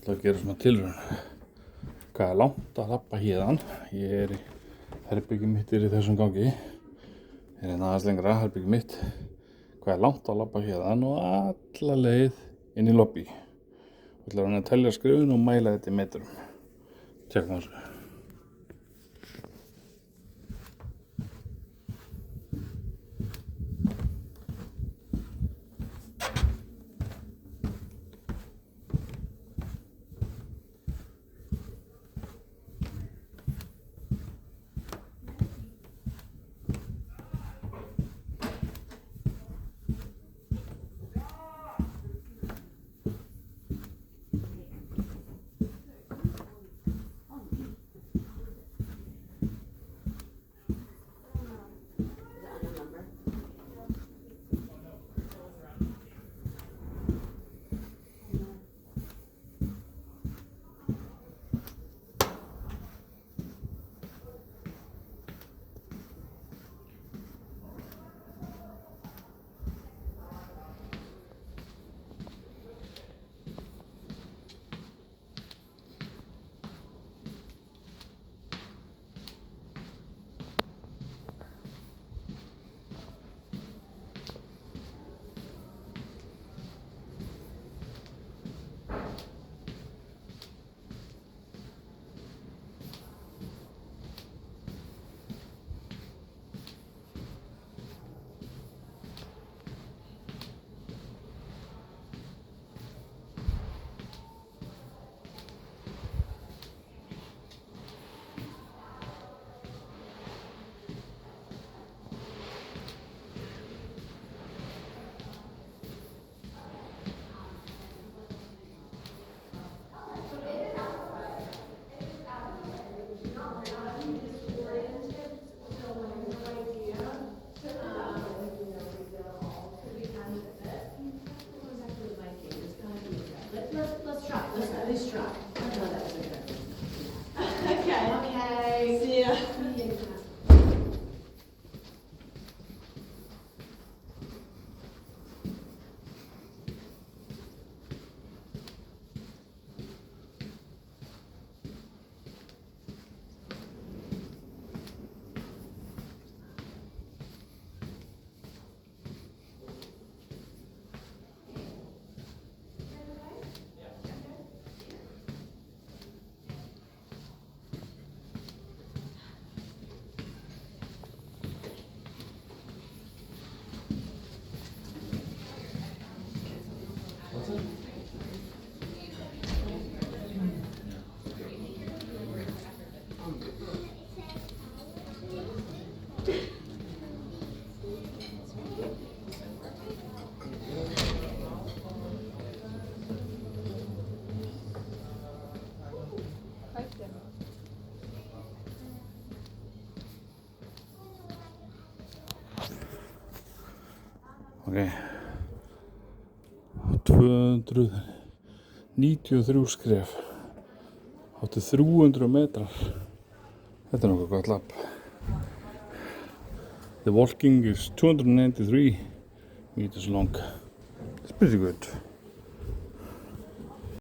ætla að gera svona tilraun. Hvað langt að labba héðan? Ég í herbergi mitt í þessum gangi. Aðeins lengra, herbergi mitt. Hvað langt að labba héðan og alla leið inn í lobby. Ég ætla að telja skrefin og mæla þetta í metrum. Tjekkum þessu. Ok, 293 skref, 300 metrar, þetta nokkuð gott labb. The walking is 293 meters long, it's pretty good.